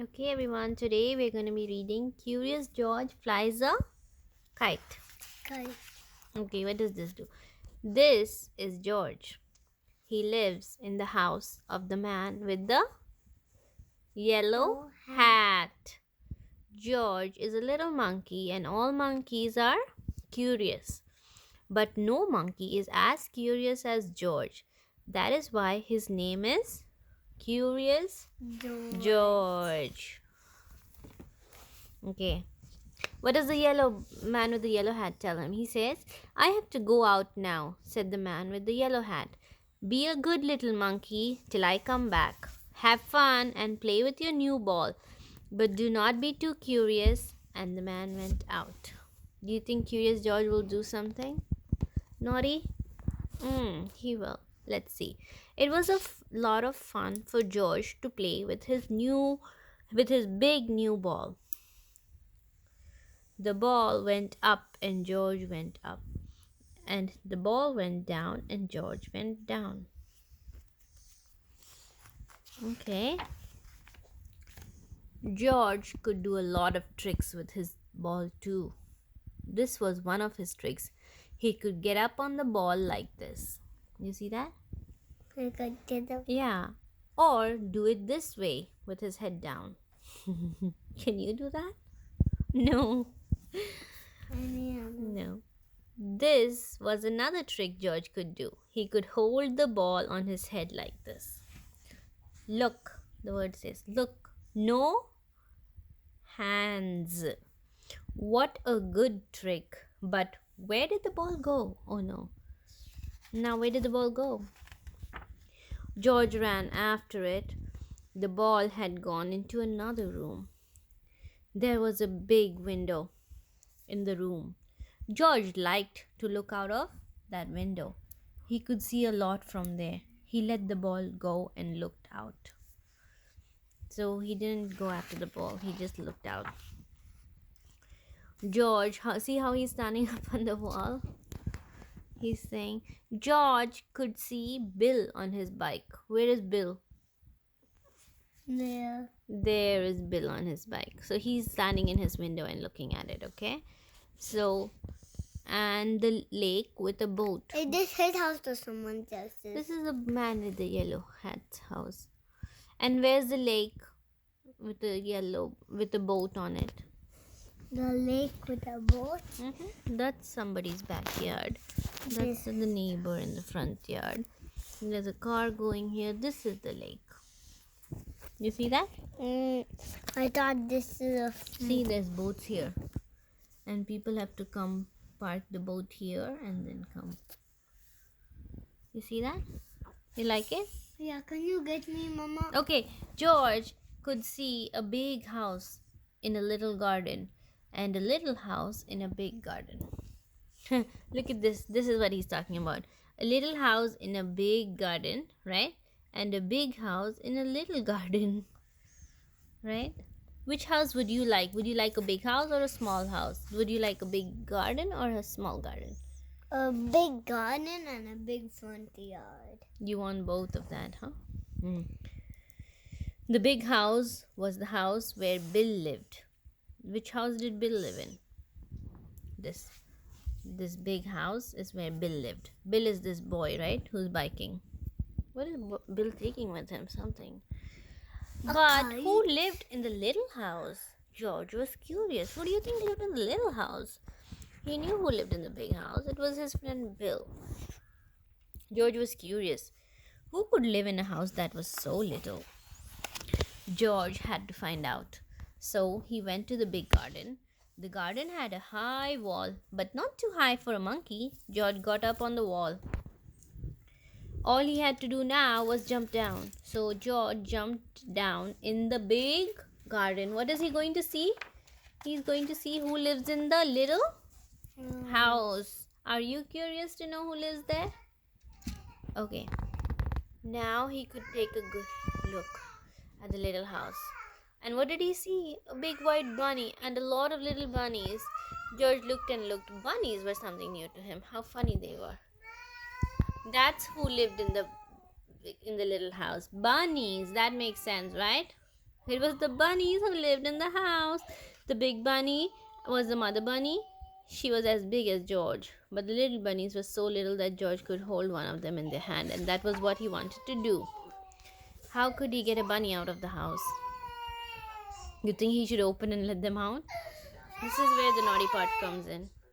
Okay, everyone, today we're going to be reading Curious George Flies a Kite. Kite. Okay, what does this do? This is George. He lives in the house of the man with the yellow hat. George is a little monkey, and all monkeys are curious. But no monkey is as curious as George. That is why his name is Curious George. Okay. What does the yellow man with the yellow hat tell him? He says, I have to go out now, said the man with the yellow hat. Be a good little monkey till I come back. Have fun and play with your new ball, but do not be too curious. And the man went out. Do you think Curious George will do something naughty? He will. Let's see. It was a lot of fun for George to play with his big new ball. The ball went up and George went up. And the ball went down and George went down. Okay. George could do a lot of tricks with his ball too. This was one of his tricks. He could get up on the ball like this. You see that? I could get up. Yeah. Or do it this way with his head down. Can you do that? No. No. This was another trick George could do. He could hold the ball on his head like this. Look, the word says, look, no hands. What a good trick. But where did the ball go? Oh no. Now, where did the ball go? George ran after it. The ball had gone into another room. There was a big window in the room. George liked to look out of that window. He could see a lot from there. He let the ball go and looked out. So he didn't go after the ball, he just looked out. George, see how he's standing up on the wall? He's saying, George could see Bill on his bike. Where is Bill? There. There is Bill on his bike. So he's standing in his window and looking at it, okay? So, and the lake with a boat. Is this his house or someone else's? This is a man with the yellow hat house. And where's the lake with the boat on it? The lake with a boat? That's somebody's backyard. That's the neighbor in the front yard. There's a car going here. This is the lake. You see that? I thought this is a... See, there's boats here. And people have to come park the boat here and then come. You see that? You like it? Yeah, can you get me, Mama? Okay, George could see a big house in a little garden and a little house in a big garden. Look at this. This is what he's talking about. A little house in a big garden, right? And a big house in a little garden, right? Which house would you like? Would you like a big house or a small house? Would you like a big garden or a small garden? A big garden and a big front yard. You want both of that, huh? The big house was the house where Bill lived. Which house did Bill live in? This big house is where Bill lived. Bill is this boy, right? Who's biking. What is Bill taking with him? Something. But who lived in the little house? George was curious. Who do you think lived in the little house? He knew who lived in the big house. It was his friend Bill. George was curious. Who could live in a house that was so little? George had to find out. So he went to the big garden. The garden had a high wall, but not too high for a monkey. George got up on the wall. All he had to do now was jump down. So George jumped down in the big garden. What is he going to see? He's going to see who lives in the little house. Are you curious to know who lives there? Okay. Now he could take a good look at the little house. And what did he see? A big white bunny and a lot of little bunnies. George looked and looked. Bunnies were something new to him. How funny they were. That's who lived in the little house. Bunnies. That makes sense, right? It was the bunnies who lived in the house. The big bunny was the mother bunny. She was as big as George, but the little bunnies were so little that George could hold one of them in their hand, and that was what he wanted to do. How could he get a bunny out of the house? You think he should open and let them out? This is where the naughty part comes in.